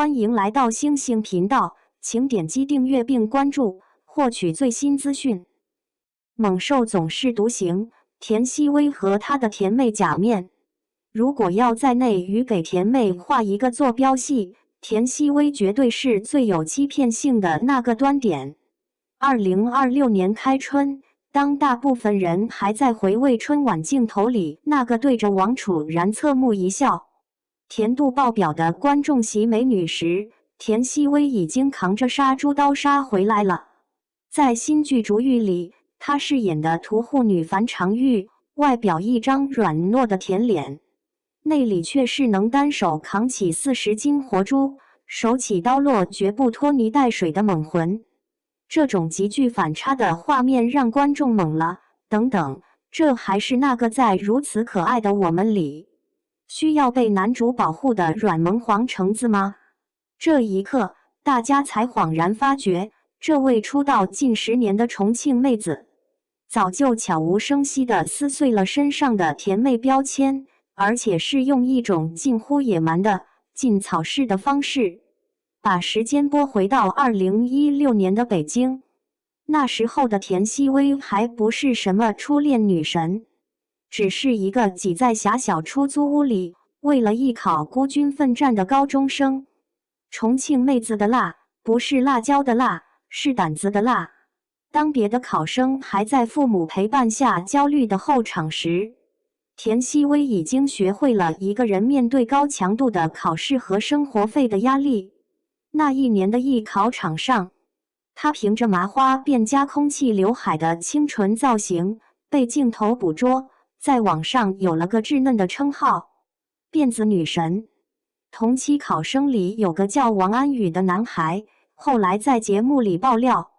欢迎来到星星频道，请点击订阅并关注，获取最新资讯。猛兽总是独行，田曦薇和她的甜妹假面。如果要在内娱给甜妹画一个坐标系，田曦薇绝对是最有欺骗性的那个端点。2026年开春，当大部分人还在回味春晚镜头里那个对着王楚然侧目一笑、甜度爆表的观众席美女时，田曦薇已经扛着杀猪刀杀回来了。在新剧《逐玉》里，她饰演的屠户女樊长玉，外表一张软糯的甜脸，内里却是能单手扛起40斤活猪，手起刀落绝不拖泥带水的猛魂。这种极具反差的画面让观众懵了，等等，这还是那个在如此可爱的我们里需要被男主保护的软萌黄橙子吗？这一刻，大家才恍然发觉，这位出道近10年的重庆妹子，早就悄无声息地撕碎了身上的甜妹标签，而且是用一种近乎野蛮的禁草式的方式，把时间拨回到2016年的北京。那时候的田曦薇还不是什么初恋女神，只是一个挤在狭小出租屋里，为了艺考孤军奋战的高中生。重庆妹子的辣，不是辣椒的辣，是胆子的辣。当别的考生还在父母陪伴下焦虑的候场时，田曦薇已经学会了一个人面对高强度的考试和生活费的压力。那一年的艺考场上，她凭着麻花辫加空气刘海的清纯造型被镜头捕捉，在网上有了个稚嫩的称号——辫子女神。同期考生里有个叫王安宇的男孩，后来在节目里爆料，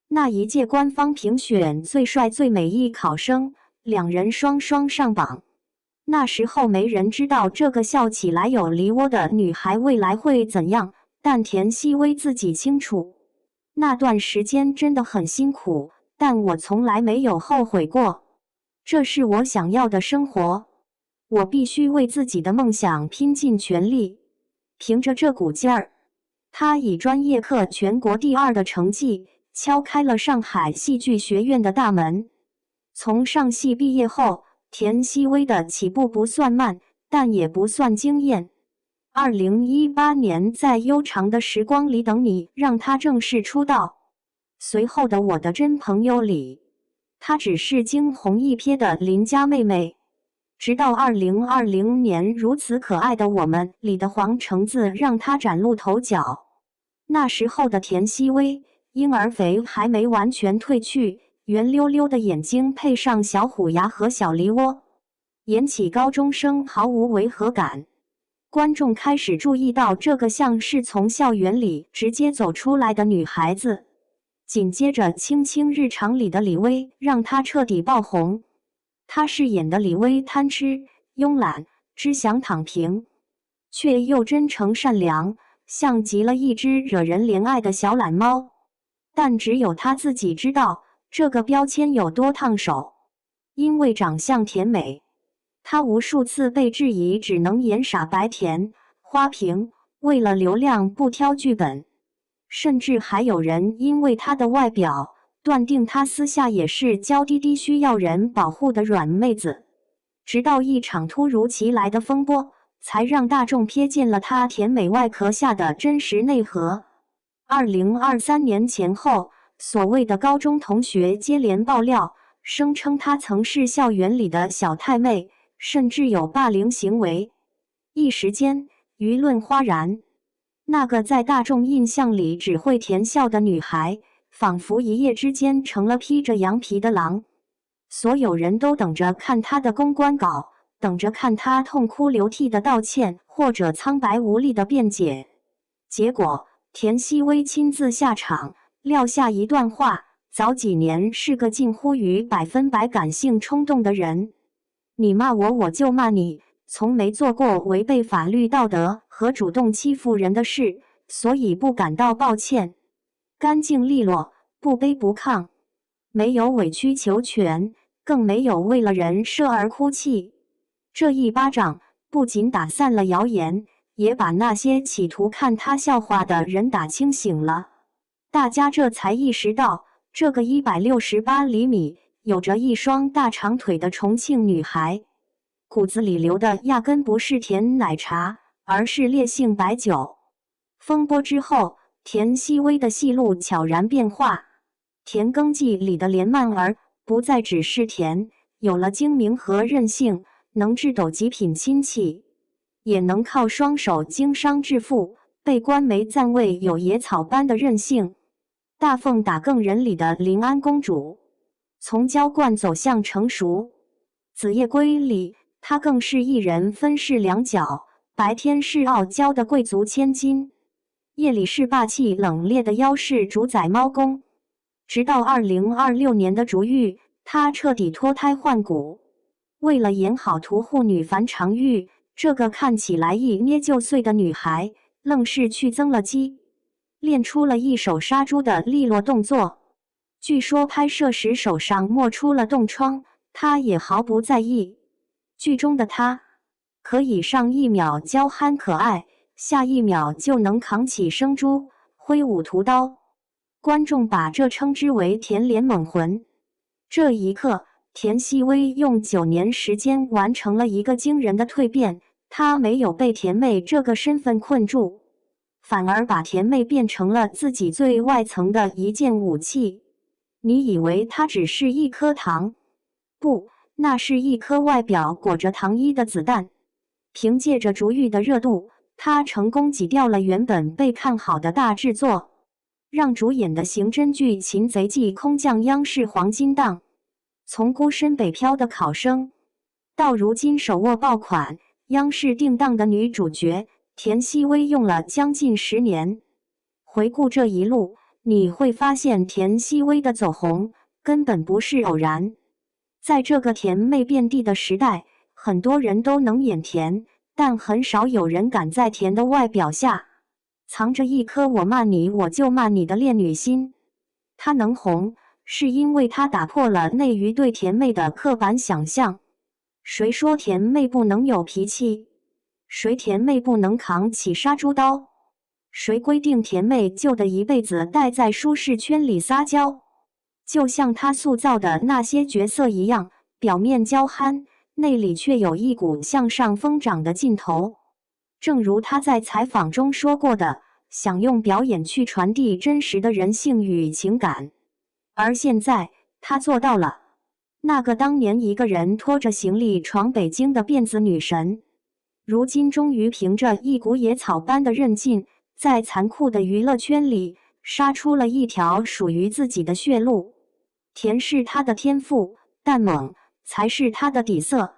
那一届官方评选最帅最美艺考生，两人双双上榜。那时候没人知道这个笑起来有梨窝的女孩未来会怎样，但田曦薇自己清楚，那段时间真的很辛苦，但我从来没有后悔过。这是我想要的生活，我必须为自己的梦想拼尽全力。凭着这股劲儿，她以专业课全国第2的成绩敲开了上海戏剧学院的大门。从上戏毕业后，田曦薇的起步不算慢，但也不算惊艳。2018年在《悠长的时光里等你》让她正式出道，随后的《我的真朋友》里，她只是惊鸿一瞥的邻家妹妹。直到2020年如此可爱的我们里的黄橙子让她崭露头角。那时候的田曦薇，婴儿肥还没完全褪去，圆溜溜的眼睛配上小虎牙和小梨窝，演起高中生毫无违和感。观众开始注意到这个像是从校园里直接走出来的女孩子。紧接着《卿卿日常》里的李薇让她彻底爆红。她饰演的李薇贪吃、慵懒、只想躺平，却又真诚善良，像极了一只惹人怜爱的小懒猫。但只有她自己知道这个标签有多烫手。因为长相甜美，她无数次被质疑只能演傻白甜、花瓶，为了流量不挑剧本。甚至还有人因为她的外表断定她私下也是娇滴滴需要人保护的软妹子。直到一场突如其来的风波，才让大众瞥见了她甜美外壳下的真实内核。2023年前后，所谓的高中同学接连爆料，声称她曾是校园里的小太妹，甚至有霸凌行为。一时间，舆论哗然。那个在大众印象里只会甜笑的女孩，仿佛一夜之间成了披着羊皮的狼。所有人都等着看她的公关稿，等着看她痛哭流涕的道歉，或者苍白无力的辩解。结果，田曦薇亲自下场，撂下一段话：早几年是个近乎于100%感性冲动的人，你骂我，我就骂你，从没做过违背法律道德和主动欺负人的事，所以不感到抱歉。干净利落，不卑不亢，没有委曲求全，更没有为了人设而哭泣。这一巴掌不仅打散了谣言，也把那些企图看他笑话的人打清醒了。大家这才意识到，这个168厘米、有着一双大长腿的重庆女孩，骨子里流的压根不是甜奶茶，而是烈性白酒。风波之后，田曦薇的戏路悄然变化。田耕记里的连曼儿不再只是甜，有了精明和韧性，能智斗极品亲戚，也能靠双手经商致富，被官媒赞为有野草般的韧性。大凤打更人里的临安公主，从娇惯走向成熟。紫夜归里，她更是一人分饰两角，白天是傲娇的贵族千金，夜里是霸气冷冽的妖氏主宰猫公。直到2026年的逐玉，她彻底脱胎换骨。为了演好屠户女樊长玉，这个看起来一捏就碎的女孩，愣是去增了肌，练出了一手杀猪的利落动作。据说拍摄时手上磨出了冻疮，她也毫不在意。剧中的她，可以上一秒娇憨可爱，下一秒就能扛起生猪，挥舞屠刀。观众把这称之为田连猛魂。这一刻，田曦薇用9年时间完成了一个惊人的蜕变。她没有被甜妹这个身份困住，反而把甜妹变成了自己最外层的一件武器。你以为它只是一颗糖？不，那是一颗外表裹着糖衣的子弹。凭借着逐玉的热度，她成功挤掉了原本被看好的大制作，让主演的刑侦剧《擒贼记》空降央视黄金档。从孤身北漂的考生，到如今手握爆款、央视定档的女主角，田曦薇用了将近10年。回顾这一路，你会发现田曦薇的走红根本不是偶然。在这个甜妹遍地的时代，很多人都能演甜，但很少有人敢在甜的外表下藏着一颗我骂你我就骂你的恋女心。她能红，是因为她打破了内娱对甜妹的刻板想象。谁说甜妹不能有脾气？谁甜妹不能扛起杀猪刀？谁规定甜妹就得一辈子待在舒适圈里撒娇？就像她塑造的那些角色一样，表面娇憨，内里却有一股向上疯长的劲头。正如她在采访中说过的，想用表演去传递真实的人性与情感。而现在，她做到了。那个当年一个人拖着行李闯北京的辫子女神，如今终于凭着一股野草般的韧劲，在残酷的娱乐圈里杀出了一条属于自己的血路。甜是她的天赋，但猛才是她的底色。